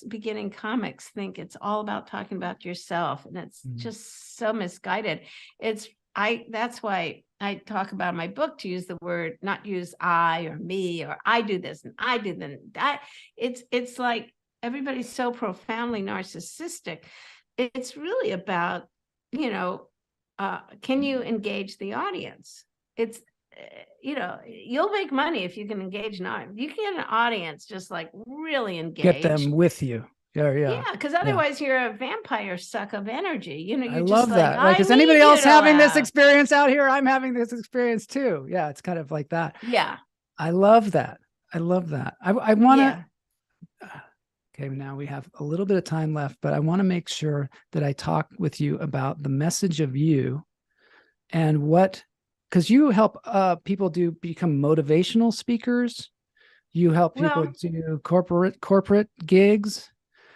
beginning comics think it's all about talking about yourself, and it's just so misguided. That's why I talk about in my book to use the word, not use I or me or I do this and I do that. It's like everybody's so profoundly narcissistic. It's really about, can you engage the audience? It's, you'll make money if you can engage an audience. You can get an audience just like really engaged. Get them with you. Yeah. Because otherwise you're a vampire suck of energy. You're I just love that. Like, is anybody else having this experience out here? I'm having this experience too. Yeah, it's kind of like that. Yeah. I love that. I want to. Okay, now we have a little bit of time left, but I want to make sure that I talk with you about the message of you and because you help people become motivational speakers. You help people do corporate gigs.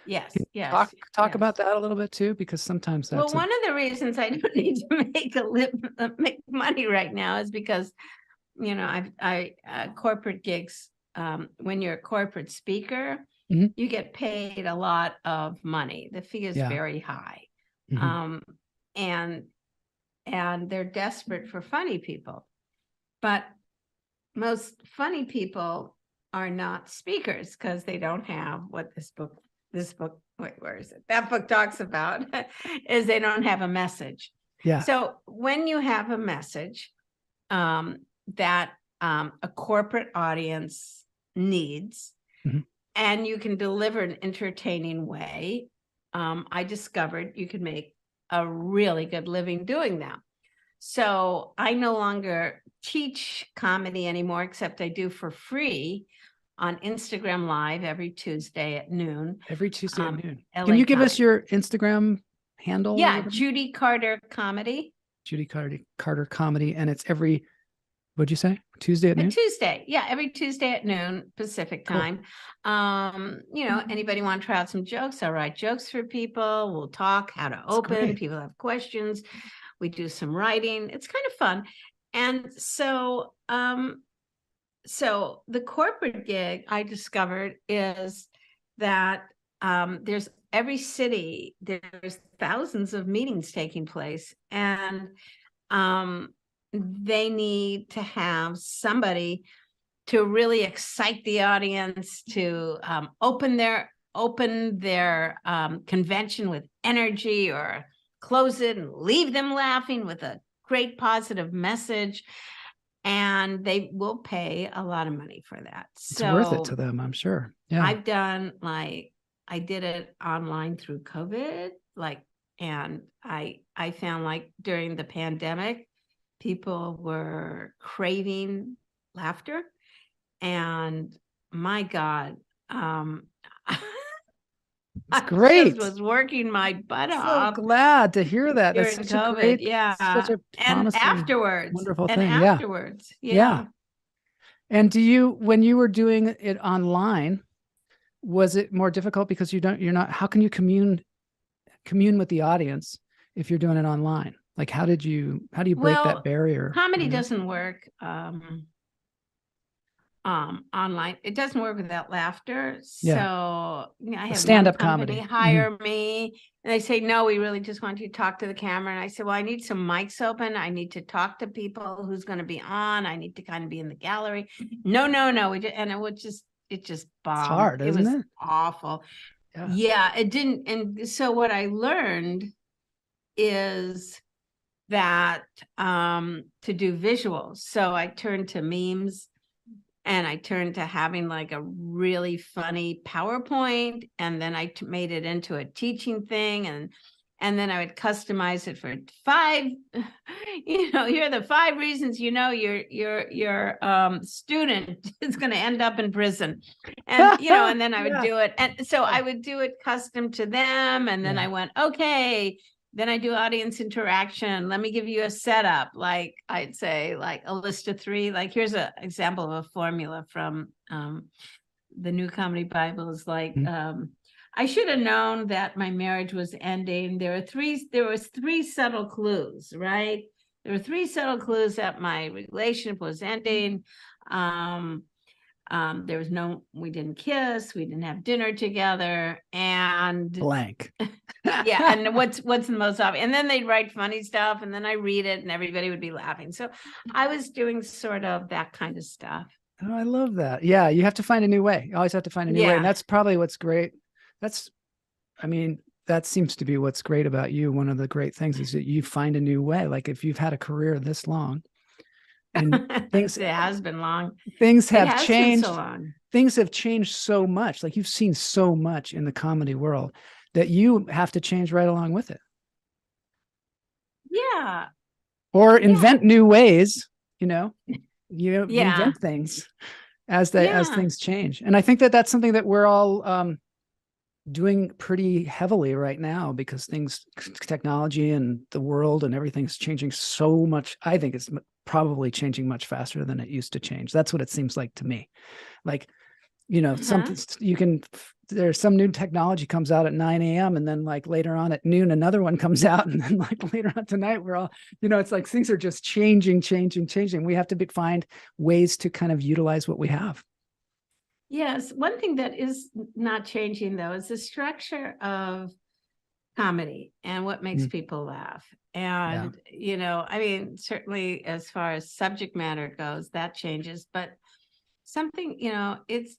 Yes. Talk about that a little bit too, because sometimes that's one of the reasons I don't need to make money right now is because, I corporate gigs. When you're a corporate speaker, you get paid a lot of money. The fee is very high. And they're desperate for funny people. But most funny people are not speakers because they don't have what this book, wait, where is it? That book talks about is they don't have a message. Yeah. So when you have a message that a corporate audience needs, and you can deliver an entertaining way, I discovered you could make a really good living doing that. So I no longer teach comedy anymore, except I do for free on Instagram Live every Tuesday at noon. Every Tuesday at noon. LA Can you give us Comedy. your Instagram handle? Yeah, Judy Carter Comedy. Judy Carter Comedy, and it's every, what'd you say? Tuesday at noon? Tuesday. Yeah, every Tuesday at noon Pacific time. Anybody want to try out some jokes? I'll write jokes for people. We'll talk how to open. Great. People have questions. We do some writing. It's kind of fun. And so the corporate gig I discovered is that there's every city, there's thousands of meetings taking place, and they need to have somebody to really excite the audience, to open their convention with energy, or close it and leave them laughing with a great positive message. And they will pay a lot of money for that. It's worth it to them, I'm sure. Yeah. I've done I did it online through COVID, and I found during the pandemic, people were craving laughter, and my God, it's great. I just was working my butt off. So glad to hear that. That's during such COVID. a great, yeah, such a and afterwards, wonderful and thing. afterwards, yeah. And when you were doing it online, was it more difficult because you're not? How can you commune with the audience if you're doing it online? Like, how do you break Well, that barrier? comedy you know? doesn't work online. It doesn't work without laughter. Yeah. So I have Stand-up one company comedy. hire me, and they say, no, we really just want you to talk to the camera. And I said, well, I need some mics open. I need to talk to people who's going to be on. I need to kind of be in the gallery. No. And it just bombed. It's hard, It isn't was it? awful. Yeah. Yeah, it didn't. And so what I learned is that to do visuals. So I turned to memes, and I turned to having like a really funny PowerPoint, and then I made it into a teaching thing, and then I would customize it for 5, here are the 5 reasons your student is going to end up in prison, and and then I would do it, and so I would do it custom to them, and then I went, okay. Then I do audience interaction. Let me give you a setup. Like I'd say, like a list of 3. Like here's an example of a formula from the New Comedy Bible. Is like I should have known that my marriage was ending. There was 3 subtle clues, right? There were 3 subtle clues that my relationship was ending. There was we didn't kiss, we didn't have dinner together, and blank. yeah. And what's the most obvious? And then they'd write funny stuff, and then I read it, and everybody would be laughing. So I was doing sort of that kind of stuff. Oh, I love that. Yeah, you have to find a new way. You always have to find a new way, and that's probably what's great. That seems to be what's great about you. One of the great things is that you find a new way. Like if you've had a career this long, and things it has been long. Things have changed. So long. Things have changed so much. Like you've seen so much in the comedy world that you have to change right along with it. Yeah. Or invent new ways, invent things as things change. And I think that that's something that we're all doing pretty heavily right now, because technology and the world and everything's changing so much. I think it's probably changing much faster than it used to change. That's what it seems like to me. Like, something there's some new technology comes out at 9 a.m. and then like later on at noon, another one comes out. And then like later on tonight, we're all, it's like things are just changing. We have to find ways to kind of utilize what we have. Yes. One thing that is not changing though, is the structure of comedy and what makes people laugh. And, certainly as far as subject matter goes, that changes, but something,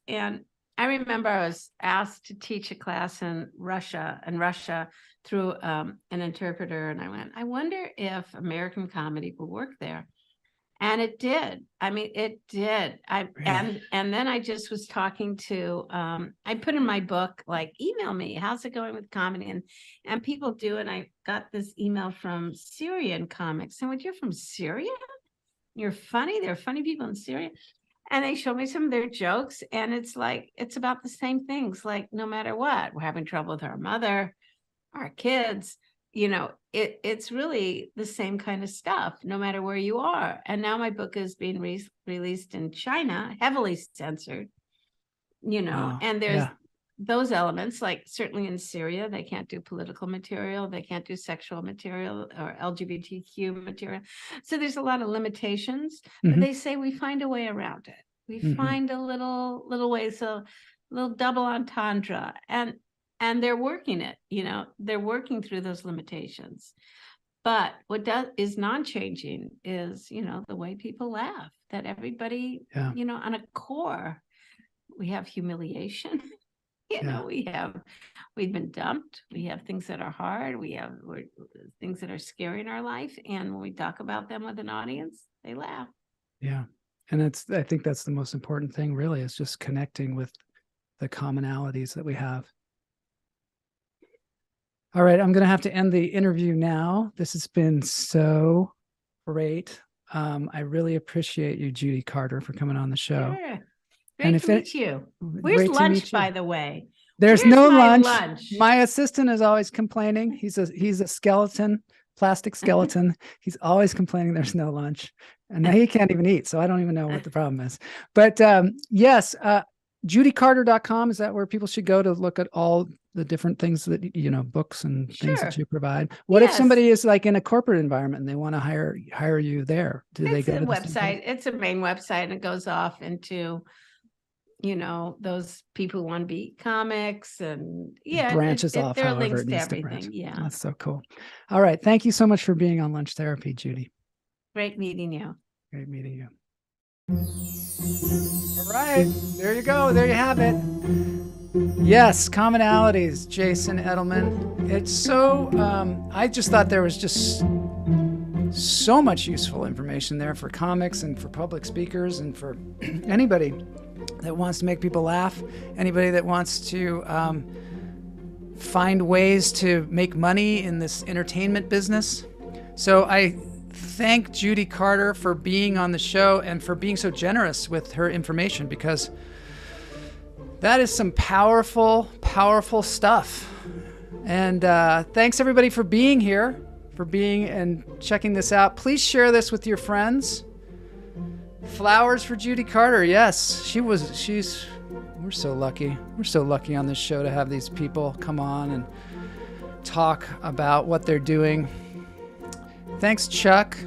and I remember I was asked to teach a class in Russia through an interpreter. And I went, I wonder if American comedy will work there. And it did. It did. And then I just was talking to, I put in my book, like, email me, how's it going with comedy? And people do. And I got this email from Syrian comics. And you're from Syria? You're funny? There are funny people in Syria. And they showed me some of their jokes. And it's like, it's about the same things. Like, no matter what, we're having trouble with our mother, our kids, it's really the same kind of stuff, no matter where you are. And now my book is being released in China, heavily censored, and there's those elements, like certainly in Syria, they can't do political material, they can't do sexual material or LGBTQ material. So there's a lot of limitations, but they say we find a way around it. We find a little way, so a little double entendre. And they're working it, they're working through those limitations. But what is non-changing is, the way people laugh, that everybody, on a core, we have humiliation, we've been dumped. We have things that are hard. We have things that are scary in our life. And when we talk about them with an audience, they laugh. Yeah. And I think that's the most important thing, really, is just connecting with the commonalities that we have. All right, I'm going to have to end the interview now. This has been so great. I really appreciate you, Judy Carter, for coming on the show. Sure. Great to meet you. Where's lunch, by the way? There's no lunch. My assistant is always complaining. He's a skeleton, plastic skeleton. He's always complaining there's no lunch. And he can't even eat, so I don't even know what the problem is. But yes, JudyCarter.com, is that where people should go to look at all the different things that, books and things that Sure. you provide? What if Yes. somebody is like in a corporate environment and they want to hire you there? Do they It's go a to the same website. place? It's a main website, and it goes off into, those people who want to be comics, and Branches off, there are however links it to needs to everything. branch. Yeah. That's so cool. All right. Thank you so much for being on Lunch Therapy, Judy. Great meeting you. Great meeting you. All right. There you go. There you have it. Yes, commonalities, Jason Edelman. It's so, I just thought there was just so much useful information there for comics and for public speakers and for anybody that wants to make people laugh, anybody that wants to find ways to make money in this entertainment business. So I thank Judy Carter for being on the show and for being so generous with her information, because that is some powerful, powerful stuff. And thanks everybody for being here, for being and checking this out. Please share this with your friends. Flowers for Judy Carter. Yes, we're so lucky. We're so lucky on this show to have these people come on and talk about what they're doing. Thanks, Chuck.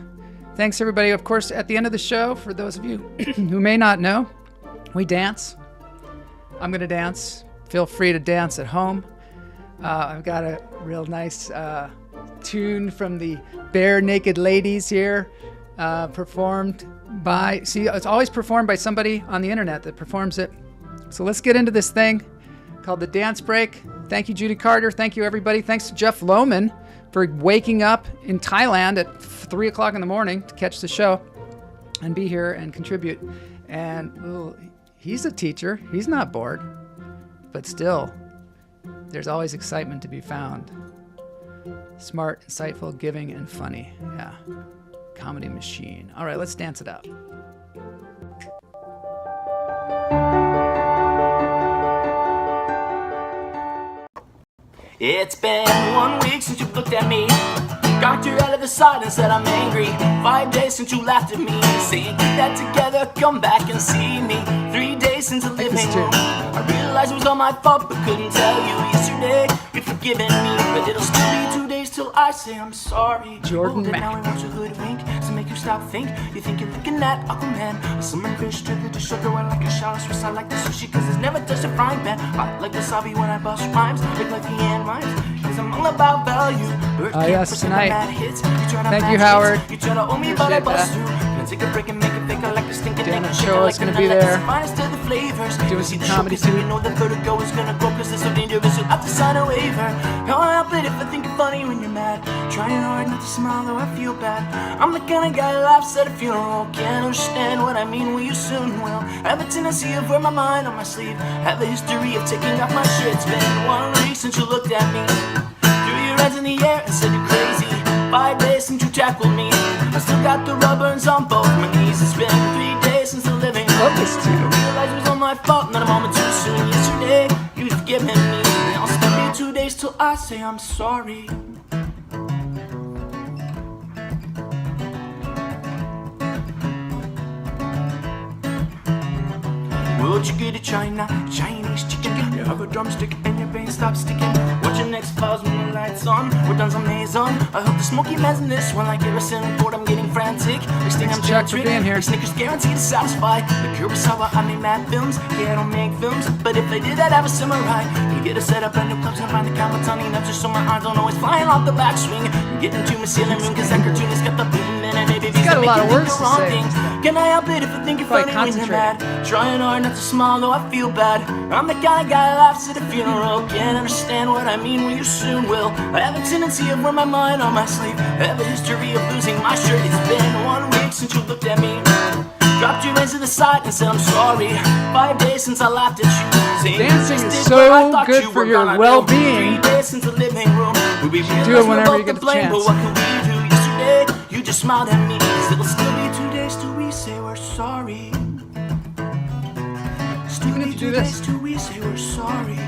Thanks, everybody. Of course, at the end of the show, for those of you who may not know, we dance. I'm going to dance. Feel free to dance at home. I've got a real nice tune from the Bare Naked Ladies here, performed by, it's always performed by somebody on the internet that performs it. So let's get into this thing called the Dance Break. Thank you, Judy Carter. Thank you, everybody. Thanks to Jeff Lohman for waking up in Thailand at 3 o'clock in the morning to catch the show and be here and contribute. And he's a teacher. He's not bored, but still, there's always excitement to be found. Smart, insightful, giving, and funny. Yeah. Comedy machine. All right, let's dance it out. It's been 1 week since you looked at me. Got your head to the side and said I'm angry. 5 days since you laughed at me. Saying keep that together, come back and see me. 3 days since the living room. I realized it was all my fault but couldn't tell you. Yesterday you'd forgiven me, but it'll still be 2 days till I say I'm sorry. Jordan then Mack. now I want your hoodwink to make you stop think. You think you're looking at Aquaman. A summer fish to the dish, I like a shower Swiss. I like the sushi cause it's never touched a frying pan. I like wasabi when I bust rhymes. Like Leanne rhymes. Cause I'm all about value. Yes, tonight. Thank you, You Howard. You try to owe me, but I Appreciate bust that. through. Gonna take a break and make it fake. I like a stinking Dan nigga. Ochoa is gonna be there. The flavors. Doing You some see the comedy showcase and too. You know the vertigo is gonna go cause it's so dangerous. You'll have to sign a waiver. How I help it if I think you're funny when you're mad. Trying hard not to smile though I feel bad. I'm the kind of guy who laughs at a funeral. Can't understand what I mean, well you soon will. I have a tendency of wear my mind on my sleeve. Have a history of taking off my shirt. It's been 1 week since you looked at me. Threw your hands in the air and said you're crazy. 5 days since you tackled me. I still got the rubberns on both my knees. It's been 3 days since the living room. Love this too. I realized it was all my fault, not a moment too soon. Yesterday, you'd forgiven me. Now I'll still be 2 days till I say I'm sorry. What'd you get to China? Chinese chicken. You have a drumstick and your brain stops sticking. Watch your next files when the lights on. We're done some maze on. I hope the smoky man's in this one like Harrison Ford. I'm getting frantic. Next thing I'm Chuck, for being here. Snickers guaranteed to satisfy. The Kurosawa, I make mad films. Yeah, I don't make films, but if I did, I'd have a samurai. You get a setup and new clubs and find the Kamatani nuts just so my arms don't always flying off the backswing. I'm getting to my ceiling room cause that cartoonist got the boom in and maybe got a lot of words to say. things. Can I help it if I think you're Probably funny when you're mad? concentrating. Trying hard not to smile though I feel bad. I'm the kind of guy who laughs at a funeral. Can't understand what I mean, well you soon will. I have a tendency of wear my mind on my sleeve. I have a history of losing my shirt. It's been 1 week since you looked at me. Dropped your hands to the side and said I'm sorry. 5 days since I laughed at you. Saying Dancing you is just so did what I thought good you for were your gonna do. well-being. 3 days since the living room. We do it whenever you get the chance. But what can we do? Yesterday you just smiled at me. It'll still be 2 days till we say we're sorry. Even if you do this. Till we say we're sorry.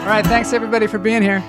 All right, thanks everybody for being here.